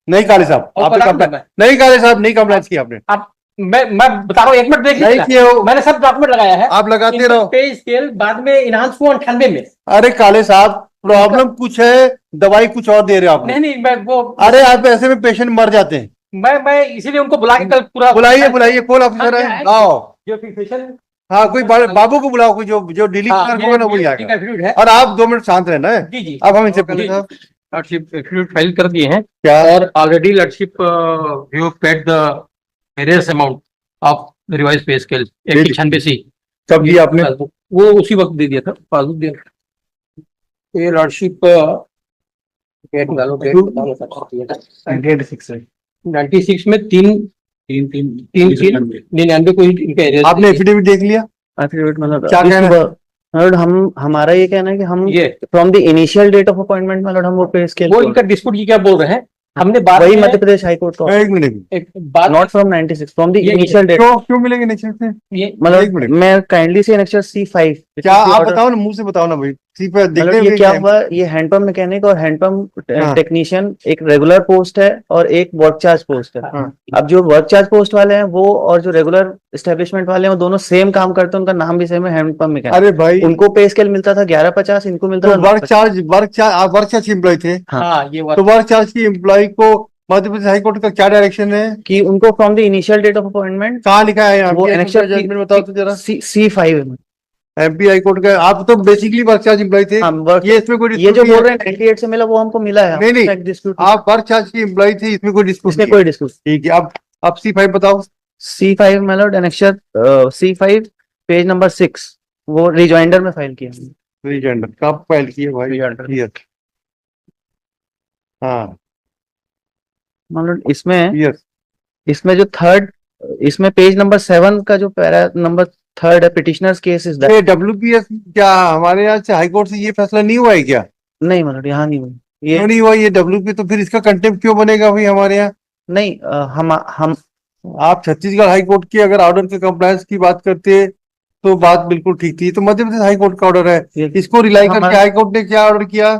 नहीं काले साहब, आपने नहीं काले साहब, नहीं कंप्लाइंस किया आपने। आप मैं बता रहा हूँ, एक मिनट देख नहीं किए हो, मैंने सब डॉक्यूमेंट लगाया है, आप लगाते रहो। पे स्केल बाद में इनहांस हुआ 98 में। अरे काले साहब, प्रॉब्लम कुछ है, दवाई कुछ और दे रहे हो आप। नहीं मैं वो, अरे आप ऐसे में पेशेंट मर जाते हैं। मैं इसीलिए उनको बुला के कल पूरा बुलाइए कौन ऑफिसर है, आओ। जो पेशेंट, हाँ कोई बाबू को बुलाओ, कोई जो डीलिंग क्लर्क होगा ना वही आएगा। और आप 2 मिनट शांत रहना है। जी जी। अब हम इनसे पूछे साहब, लॉर्डशिप एफिडेविट फाइल कर दिए हैं क्या? और already lordship we have paid the various amount of revise pay scale 96 C. कब दिया आपने? वो उसी वक्त दे दिया था, पासबुक दिया। ये लॉर्डशिप डेट डालो, डेट बताओ। 96 में 99 को इनका एरिया। आपने एफिडेविट देख लिया? एफिडेविट मतलब क्या कहना है? मतलब हमारा ये कहना है कि हम ये from the initial date of appointment मतलब हम वो पे स्केल, वो इनका डिस्प्यूट क्या बोल रहे हैं, हमने बात वही मध्य प्रदेश हाई कोर्ट का, एक मिनट, एक बात नॉट फ्रॉम 96 फ्रॉम द ये- इनिशियल डेट। क्यों मिलेंगे नेक्स्ट से? ये मतलब मैं काइंडली से नेक्स्ट C5 क्या आप बताओ ना, मुंह से बताओ ना भाई। सी पे मतलब देखने ये क्या हुआ, ये हैंडपंप मैकेनिक और हैंडपंप टेक्नीशियन एक रेगुलर पोस्ट है और एक वर्क चार्ज पोस्ट है। अब जो वर्क चार्ज पोस्ट वाले हैं वो और जो रेगुलर एस्टेब्लिशमेंट वाले हैं वो दोनों सेम काम करते हैं, उनका नाम भी सेम है, हैंडपंप मैकेनिक। अरे भाई उनको पे स्केल मिलता था 1150, इनको मिलता था वर्क चार्ज एम्प्लॉय थे। हाँ ये तो वर्क चार्ज की एम्प्लॉय को मध्य प्रदेश हाई कोर्ट का क्या डायरेक्शन है कि उनको from the initial date of appointment, कहाँ लिखा है? वो जजमेंट बताओ तो जरा। C5 है। एमपी हाई कोर्ट का। आप तो बेसिकली वर्क चार्ज एम्प्लॉय थे। ये इसमें कोई ये जो बोल रहे हैं 98 से मिला वो हमको मिला है। नहीं आप वर्क चार्ज की एम्प्लॉय थे, इसमें कोई डिस्प्यूट? इसमें कोई डिस्प्यूट। ठीक है, अब C5 बताओ। C5 मतलब एनेक्चर C5 पेज नंबर 6 वो रिजॉइंडर में फाइल किया हमने। रिजॉइंडर कब फाइल किए भाई? हाँ मतलब इसमें यस, इसमें जो थर्ड, इसमें पेज नंबर 7 का जो पैरा नंबर 3 है, पिटिशनर्स केस इज दैट। ये WPS क्या हमारे यहाँ से हाई कोर्ट से ये फैसला नहीं हुआ है क्या? नहीं मतलब यहाँ नहीं हुई ये, क्यों नहीं हुआ ये WP? तो फिर इसका कंटेम्प्ट क्यों बनेगा भाई हमारे यहाँ? नहीं हम आप छत्तीसगढ़ हाई कोर्ट के अगर ऑर्डर के कंप्लायंस की बात करते तो बात बिल्कुल ठीक थी। तो मध्य प्रदेश हाई कोर्ट का ऑर्डर है, इसको रिलाई करके हाई कोर्ट ने क्या ऑर्डर किया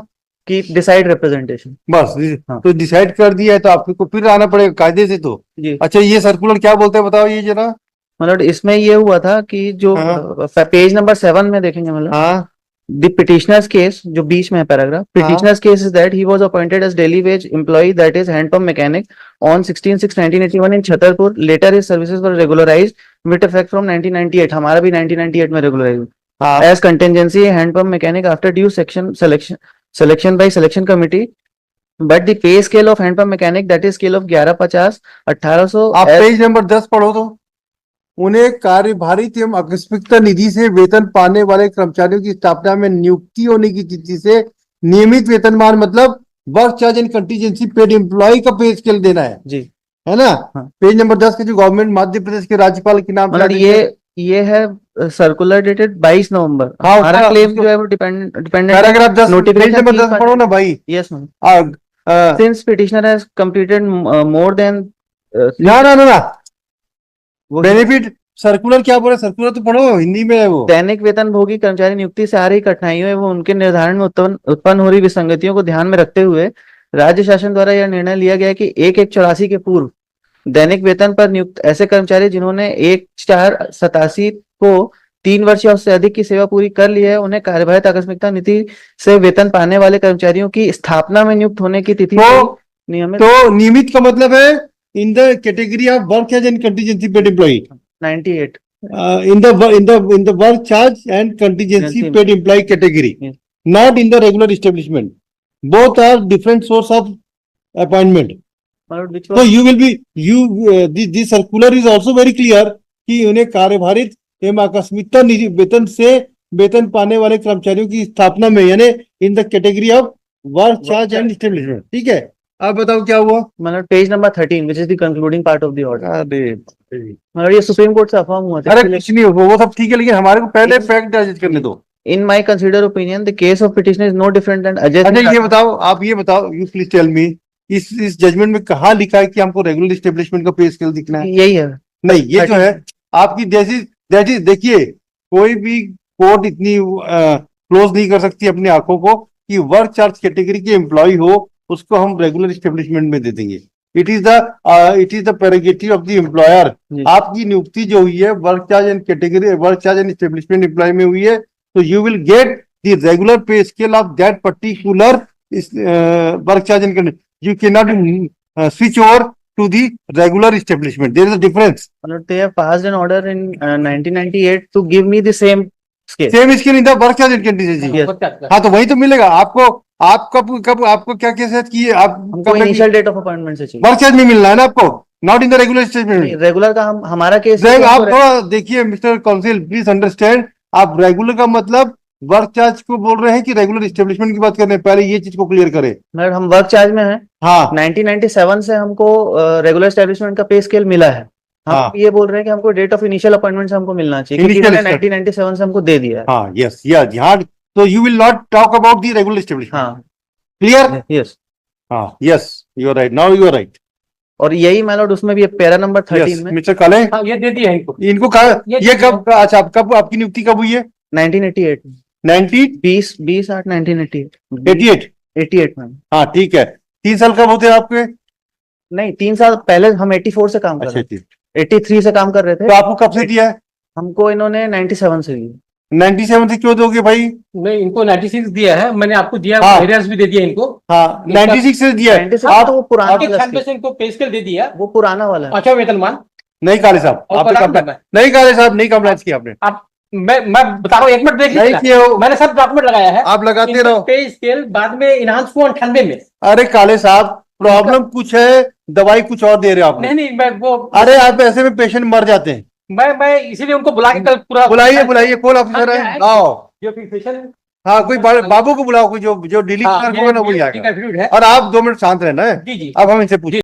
कि डिसाइड रिप्रेजेंटेशन, बस। हाँ। तो डिसाइड कर दिया है तो आपको फिर आना पड़ेगा कायदे से। तो जी अच्छा, ये सर्कुलर क्या बोलते हैं बताओ ये जरा। मतलब इसमें ये हुआ था कि जो पेज नंबर 7 में देखेंगे मतलब हाँ The petitioner's case जो बीच में है paragraph, petitioner's case is that he was appointed as daily wage employee, that is hand pump mechanic, on 16/6/1981 in Chhatarpur. Later his services were regularized with effect from 1998. हमारा भी 1998 में regularized as contingency hand pump mechanic after due selection by selection committee. But the pay scale of hand pump mechanic, that is scale of 1150 1800। आप page number 10 पढ़ो तो। उन्हें कार्यभारित एवं आकस्मिकता निधि से वेतन पाने वाले कर्मचारियों की स्थापना में नियुक्ति होने की तिथि से नियमित वेतनमान मतलब work charge and contingency paid employ का पे स्केल देना है जी, है ना। पेज नंबर 10 के जो गवर्नमेंट मध्य प्रदेश के राज्यपाल के नाम मतलब ये है सर्कुलर डेटेड 22 नवंबर। हमारा क्लेम जो है वो डिपेंडेंट पैराग्राफ 10 पेज नंबर 10 पढ़ो ना भाई। Yes ma'am. Since petitioner has completed more than ना बेनिफिट सर्कुलर क्या बोले? सर्कुलर तो पढ़ो, हिंदी में है वो। दैनिक वेतन भोगी कर्मचारी नियुक्ति से आ रही कठिनाइयों एवं उनके निर्धारण में उत्पन्न हो रही विसंगतियों को ध्यान में रखते हुए राज्य शासन द्वारा यह निर्णय लिया गया कि 1/1/84 के पूर्व दैनिक वेतन पर नियुक्त ऐसे कर्मचारी जिन्होंने 1/4/87 को 3 वर्ष या उससे अधिक की सेवा पूरी कर ली है, उन्हें कार्यभारित आकस्मिकता नीति से वेतन पाने वाले कर्मचारियों की स्थापना में नियुक्त होने की तिथि नियमित। तो नियमित का मतलब है in the category of work charge and contingency paid employ 98 in the work charge and contingency paid employee category, not in the regular establishment. Both are different source of appointment. So you will be this circular is also very clear कि उन्हें कार्यभारित एवं आकस्मिकता निधि वेतन से वेतन पाने वाले कर्मचारियों की स्थापना में यानी इन the category of work charge and establishment. ठीक है, आप बताओ क्या हुआ? मतलब page number 13 which is the concluding part of the order। अरे मतलब ये सुप्रीम कोर्ट से अफर्म हुआ था। अरे कुछ नहीं, वो सब ठीक है, लेकिन हमारे को पहले फैक्ट डाइजेस्ट करने दो। In my considered opinion, the case of petitioner is no different than Ajay। अच्छा ये बताओ, आप ये बताओ, यू प्लीज टेल मी, इस जजमेंट में कहाँ लिखा है कि हमको रेगुलर एस्टेब्लिशमेंट का पे स्केल दिखना है? यही है। नहीं, ये जो है आपकी दैट इज देखिए, कोई भी कोर्ट इतनी क्लोज नहीं कर सकती अपनी आंखों को कि वर्क चार्ज कैटेगरी के एम्प्लॉय हो उसको हम रेगुलर एस्टेब्लिशमेंट में दे देंगे। It is the prerogative of the employer. जी। आपकी नियुक्ति जो हुई है work charge and category, work charge and establishment employ में हुई है, तो you will get the regular pay scale of that particular work charge and you can not switch over to the regular establishment. There is a difference. They have passed an order in 1998 to give me the same scale. Same scale in the work charge and contingency. Yes. हाँ तो वही तो मिलेगा आपको। आप कब आपको क्या कैसे कि आप हमको इनिशियल डेट ऑफ अपॉइंटमेंट से चाहिए, वर्क चार्ज में मिलना है ना आपको, not in the regular statement. Regular का हमारा केस आप थोड़ा देखिए मिस्टर काउंसिल, प्लीज अंडरस्टैंड, आप रेगुलर का मतलब वर्क चार्ज को बोल रहे हैं कि रेगुलर एस्टेब्लिशमेंट की बात कर रहे हैं, पहले ये चीज को क्लियर करें। मगर हम वर्क चार्ज में हैं, हाँ 1997 से हमको रेगुलर एस्टेब्लिशमेंट का पे स्केल मिला है। हम हाँ। ये बोल रहे हैं कि हमको डेट ऑफ इनिशियल अपॉइंटमेंट से हमको मिलना चाहिए, क्योंकि Initial इन्होंने 1997 से हमको दे दिया है। हाँ यस यहाँ तो you will not talk about the regular establishment. हाँ क्लियर? यस। हाँ yes you are right, now you are right. और यही मैलॉर्ड उसमें भी पैरा नंबर 13 में मिस्टर काले, हाँ ये दे दिया है इनको। इनको कहा ये ये कब, अच्छा कब आपकी नियुक्ति कब हुई है? 1988 में 20/8/1988 88 में। हाँ ठीक है। 3 साल कब होते हैं आपके? नहीं 3 साल पहले हम 84 से काम कर अच्छा रहे थे, ठीक। 83 से काम कर रहे थे। तो आपको कब से दिया है? हमको इन्होंने 97 से दिया। 97 से क्यों दोगे भाई? नहीं इनको 96 दिया है, मैंने आपको दिया, हाँ। एरियर्स भी दे दिया इनको। हाँ 96 से दिया है। 96 आप तो वो पुराना वाला 96 स्केल, से इनको पे स्केल दे दिया। वो पुराना वाला है। अच्छा वेतनमान नहीं काले साहब, और आपने प्रदान complain- करना है। नहीं काले साहब, नहीं कंप्लाइंस किया आपने। आप मैं बता रहा हूँ, 1 मिनट देख नहीं लीजिए, किए हो मैंने सब डॉक्यूमेंट लगाया है। आप, लगाते रहो। पे स्केल बाद में इनहांस हुआ 98 में। अरे काले साहब प्रॉब्लम कुछ है, दवाई कुछ और दे रहे हो आप। नहीं नहीं मैं वो अरे आप ऐसे में पेशेंट मर जाते हैं। मैं इसीलिए उनको बुला के कल पूरा बुलाइए कौन ऑफिसर है? है? आओ। जो फिक्सेशन हाँ कोई बाबू को बुलाओ, कोई जो डिलीट होगा ना वही आएगा। है। और आप 2 मिनट शांत रहना है। जी जी अब हम इनसे पूछे